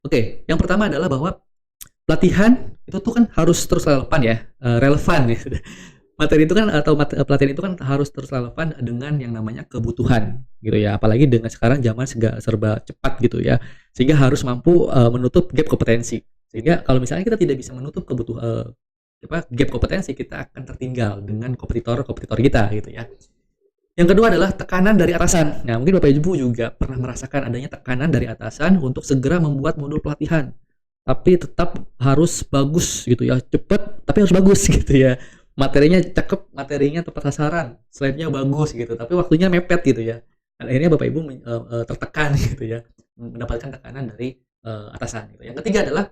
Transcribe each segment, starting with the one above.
Oke, yang pertama adalah bahwa pelatihan itu tuh kan harus terus relevan ya, relevan ya. Materi itu kan atau pelatihan itu kan harus terus relevan dengan yang namanya kebutuhan gitu ya, apalagi dengan sekarang zaman serba cepat gitu ya, sehingga harus mampu, menutup gap kompetensi. Sehingga kalau misalnya kita tidak bisa menutup gap kompetensi, kita akan tertinggal dengan kompetitor-kompetitor kita gitu ya. Yang kedua adalah tekanan dari atasan. Nah, mungkin Bapak Ibu juga pernah merasakan adanya tekanan dari atasan untuk segera membuat modul pelatihan, tapi tetap harus bagus gitu ya, cepet tapi harus bagus gitu ya. Materinya cakep, materinya tepat sasaran, slide-nya bagus gitu, tapi waktunya mepet gitu ya. Dan akhirnya Bapak Ibu tertekan gitu ya, mendapatkan tekanan dari atasan gitu. Yang ketiga adalah,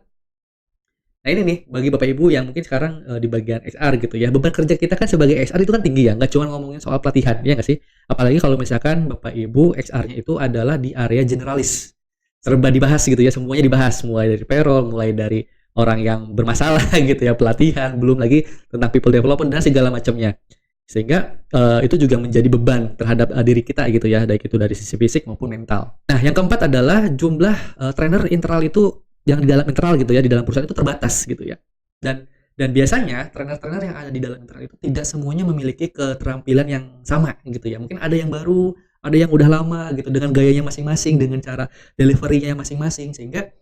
nah ini nih bagi Bapak Ibu yang mungkin sekarang di bagian HR gitu ya, beban kerja kita kan sebagai HR itu kan tinggi ya, nggak cuma ngomongin soal pelatihan, ya nggak sih? Apalagi kalau misalkan Bapak Ibu HR-nya itu adalah di area generalis, serba dibahas gitu ya, semuanya dibahas, mulai dari payroll, mulai dari orang yang bermasalah gitu ya, pelatihan, belum lagi tentang people development dan segala macamnya. Sehingga itu juga menjadi beban terhadap diri kita gitu ya, baik itu dari sisi fisik maupun mental. Nah, yang keempat adalah jumlah trainer internal itu yang di dalam internal gitu ya, di dalam perusahaan itu terbatas gitu ya. Dan biasanya trainer-trainer yang ada di dalam internal itu tidak semuanya memiliki keterampilan yang sama gitu ya. Mungkin ada yang baru, ada yang udah lama gitu dengan gayanya masing-masing, dengan cara delivery-nya masing-masing, sehingga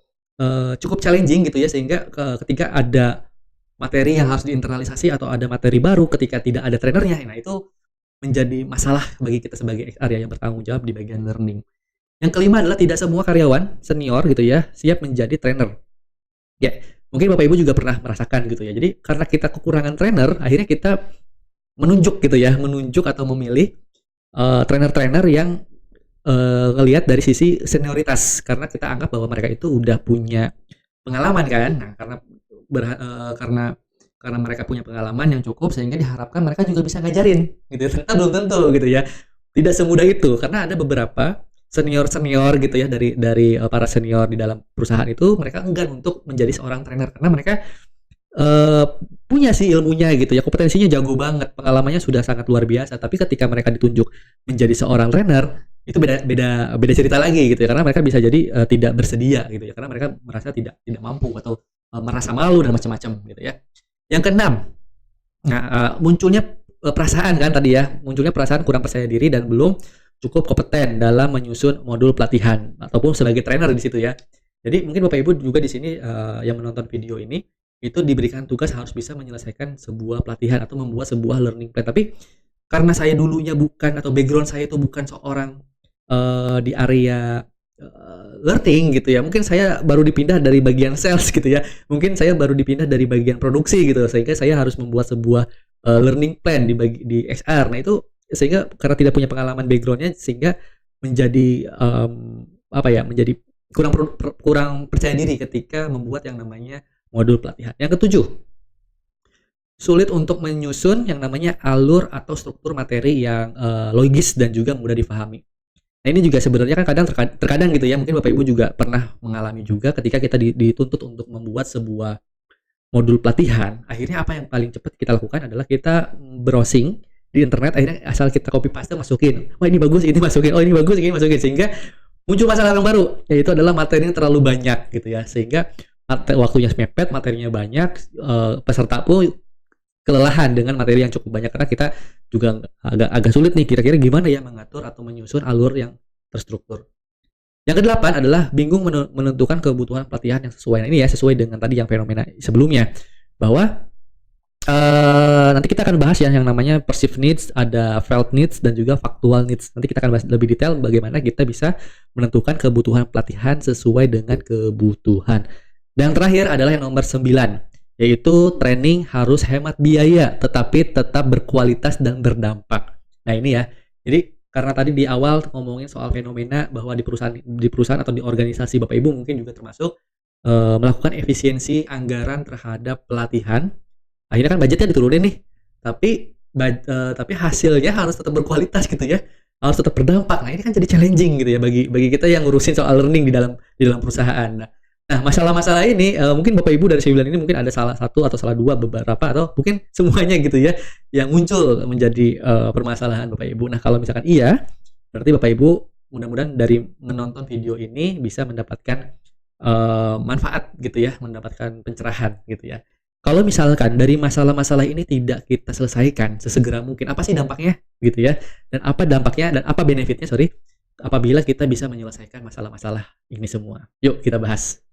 cukup challenging gitu ya, sehingga ketika ada materi yang harus diinternalisasi atau ada materi baru ketika tidak ada trainernya, nah itu menjadi masalah bagi kita sebagai XR ya, yang bertanggung jawab di bagian learning. Yang kelima adalah tidak semua karyawan senior gitu ya siap menjadi trainer. Ya, mungkin Bapak Ibu juga pernah merasakan gitu ya. Jadi karena kita kekurangan trainer, akhirnya kita menunjuk gitu ya, menunjuk atau memilih trainer-trainer yang ngelihat dari sisi senioritas, karena kita anggap bahwa mereka itu udah punya pengalaman kan. Nah, karena mereka punya pengalaman yang cukup, sehingga diharapkan mereka juga bisa ngajarin gitu ya. Ternyata belum tentu gitu ya. Tidak semudah itu, karena ada beberapa senior gitu ya, dari para senior di dalam perusahaan itu, mereka enggan untuk menjadi seorang trainer karena mereka punya sih ilmunya gitu ya, kompetensinya jago banget, pengalamannya sudah sangat luar biasa, tapi ketika mereka ditunjuk menjadi seorang trainer, itu beda cerita lagi gitu ya, karena mereka bisa jadi tidak bersedia gitu ya, karena mereka merasa tidak mampu atau merasa malu dan macam-macam gitu ya. Yang keenam, munculnya perasaan kan tadi ya, munculnya perasaan kurang percaya diri dan belum cukup kompeten dalam menyusun modul pelatihan ataupun sebagai trainer di situ ya. Jadi mungkin Bapak Ibu juga di sini yang menonton video ini itu diberikan tugas harus bisa menyelesaikan sebuah pelatihan atau membuat sebuah learning plan. Tapi karena saya dulunya bukan, atau background saya itu bukan seorang di area learning gitu ya. Mungkin saya baru dipindah dari bagian sales gitu ya. Mungkin saya baru dipindah dari bagian produksi gitu, sehingga saya harus membuat sebuah learning plan di XR. Nah itu sehingga karena tidak punya pengalaman backgroundnya, sehingga menjadi menjadi kurang percaya diri ketika membuat yang namanya modul pelatihan. Yang ketujuh, sulit untuk menyusun yang namanya alur atau struktur materi yang logis dan juga mudah difahami. Nah ini juga sebenarnya kan terkadang gitu ya, mungkin Bapak Ibu juga pernah mengalami juga ketika kita dituntut untuk membuat sebuah modul pelatihan. Akhirnya apa yang paling cepat kita lakukan adalah kita browsing di internet, akhirnya asal kita copy paste masukin, ini bagus, ini masukin, ini bagus, ini masukin, sehingga muncul masalah yang baru, yaitu adalah materi yang terlalu banyak gitu ya, sehingga waktunya mepet, materinya banyak, peserta pun kelelahan dengan materi yang cukup banyak, karena kita juga agak sulit nih kira-kira gimana ya mengatur atau menyusun alur yang terstruktur. Yang kedelapan adalah bingung menentukan kebutuhan pelatihan yang sesuai. Nah, ini ya sesuai dengan tadi yang fenomena sebelumnya, bahwa nanti kita akan bahas ya yang namanya perceived needs, ada felt needs, dan juga factual needs. Nanti kita akan bahas lebih detail bagaimana kita bisa menentukan kebutuhan pelatihan sesuai dengan kebutuhan. Dan yang terakhir adalah yang nomor 9, yaitu training harus hemat biaya tetapi tetap berkualitas dan berdampak. Nah ini ya, jadi karena tadi di awal ngomongin soal fenomena bahwa di perusahaan atau di organisasi Bapak Ibu mungkin juga termasuk melakukan efisiensi anggaran terhadap pelatihan. Akhirnya kan budgetnya diturunin nih, tapi hasilnya harus tetap berkualitas gitu ya, harus tetap berdampak. Nah ini kan jadi challenging gitu ya bagi kita yang ngurusin soal learning di dalam perusahaan. Nah masalah-masalah ini mungkin Bapak Ibu dari 9 ini mungkin ada salah satu atau salah dua, beberapa, atau mungkin semuanya gitu ya yang muncul menjadi permasalahan Bapak Ibu. Nah kalau misalkan iya, berarti Bapak Ibu mudah-mudahan dari menonton video ini bisa mendapatkan manfaat gitu ya, mendapatkan pencerahan gitu ya. Kalau misalkan dari masalah-masalah ini tidak kita selesaikan sesegera mungkin, apa sih dampaknya gitu ya? Dan apa dampaknya dan apa benefitnya, sorry, apabila kita bisa menyelesaikan masalah-masalah ini semua? Yuk kita bahas.